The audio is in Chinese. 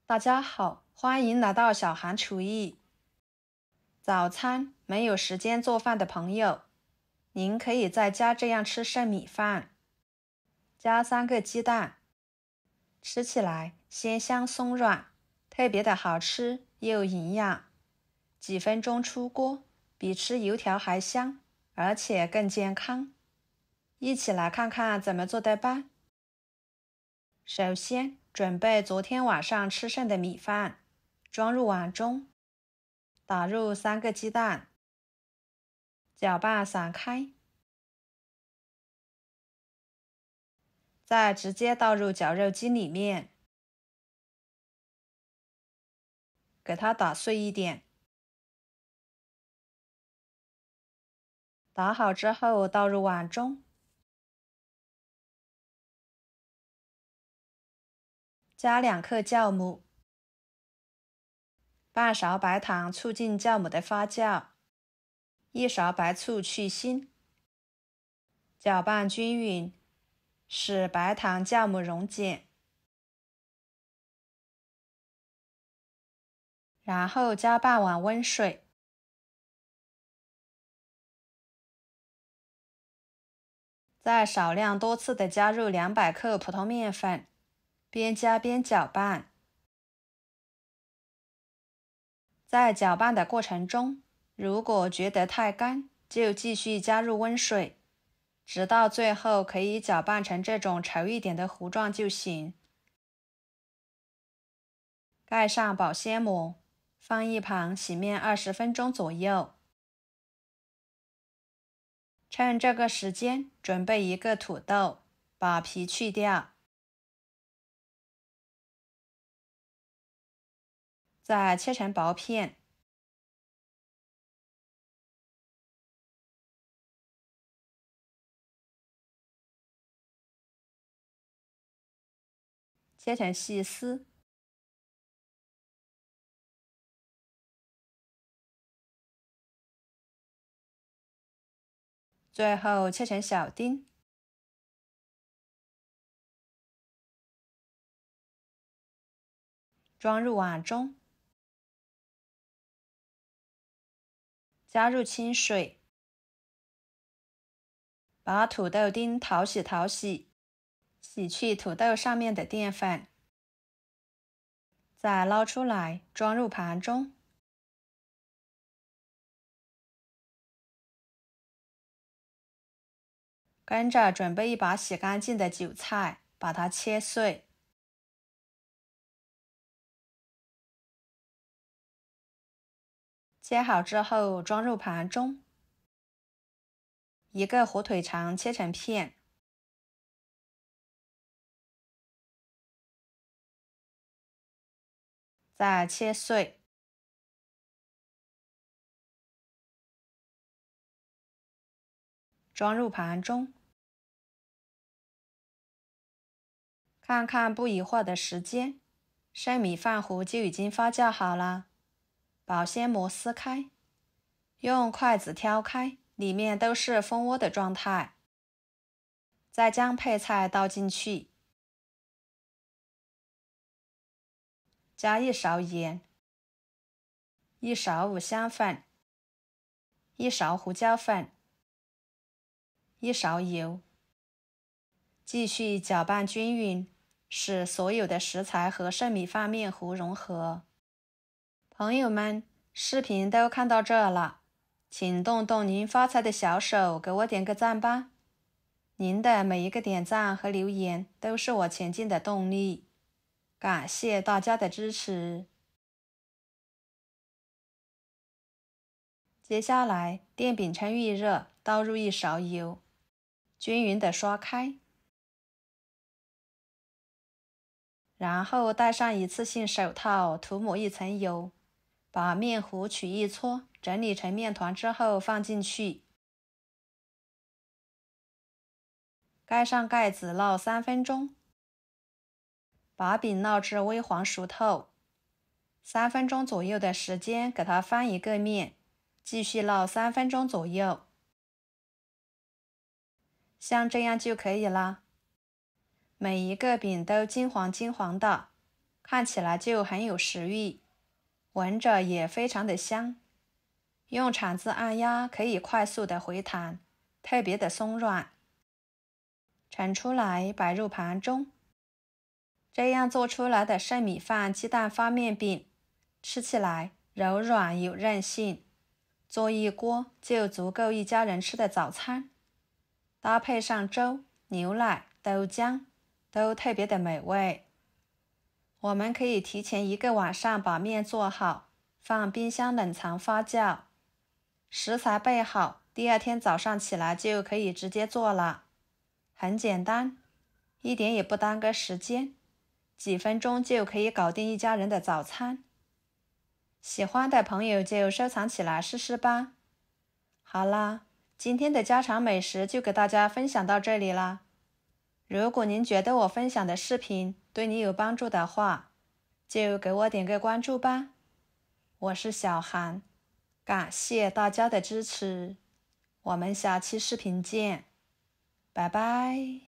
大家好，欢迎来到小韩厨艺。早餐没有时间做饭的朋友，您可以在家这样吃剩米饭，加3个鸡蛋，吃起来鲜香松软，特别的好吃又营养，几分钟出锅，比吃油条还香，而且更健康。一起来看看怎么做的吧。首先，准备昨天晚上吃剩的米饭，装入碗中，打入3个鸡蛋，搅拌散开，再直接倒入绞肉机里面，给它打碎一点。打好之后倒入碗中，加2克酵母，半勺白糖促进酵母的发酵，1勺白醋去腥，搅拌均匀，使白糖酵母溶解。然后加半碗温水，再少量多次的加入200克普通面粉，边加边搅拌。在搅拌的过程中，如果觉得太干，就继续加入温水，直到最后可以搅拌成这种稠一点的糊状就行。盖上保鲜膜，放一旁洗面20分钟左右。趁这个时间，准备1个土豆，把皮去掉，再切成薄片。切成细丝，最后切成小丁，装入碗中，加入清水，把土豆丁淘洗，洗去土豆上面的淀粉，再捞出来装入盘中。跟着准备一把洗干净的韭菜，把它切碎。切好之后装入盘中。1个火腿肠切成片，再切碎。装入盘中。看看不一会儿的时间，剩米饭糊就已经发酵好了。保鲜膜撕开，用筷子挑开，里面都是蜂窝的状态。再将配菜倒进去，加1勺盐，1勺五香粉，1勺胡椒粉，1勺油，继续搅拌均匀，使所有的食材和剩米饭面糊融合。朋友们，视频都看到这了，请动动您发财的小手，给我点个赞吧。您的每一个点赞和留言都是我前进的动力，感谢大家的支持。接下来，电饼趁预热，倒入1勺油，均匀的刷开，然后戴上一次性手套，涂抹1层油，把面糊取一撮，整理成面团之后放进去，盖上盖子烙3分钟，把饼烙至微黄熟透。3分钟左右的时间给它翻1个面，继续烙3分钟左右。像这样就可以啦。每一个饼都金黄的，看起来就很有食欲，闻着也非常的香。用铲子按压可以快速的回弹，特别的松软。盛出来摆入盘中。这样做出来的生米饭鸡蛋发面饼，吃起来柔软有韧性，做一锅就足够一家人吃的早餐。搭配上粥、牛奶、豆浆，都特别的美味。我们可以提前1个晚上把面做好，放冰箱冷藏发酵。食材备好，第2天早上起来就可以直接做了。很简单，一点也不耽搁时间，几分钟就可以搞定一家人的早餐。喜欢的朋友就收藏起来试试吧。好啦，今天的家常美食就给大家分享到这里啦。如果您觉得我分享的视频对你有帮助的话，就给我点个关注吧。我是小韩，感谢大家的支持，我们下期视频见，拜拜。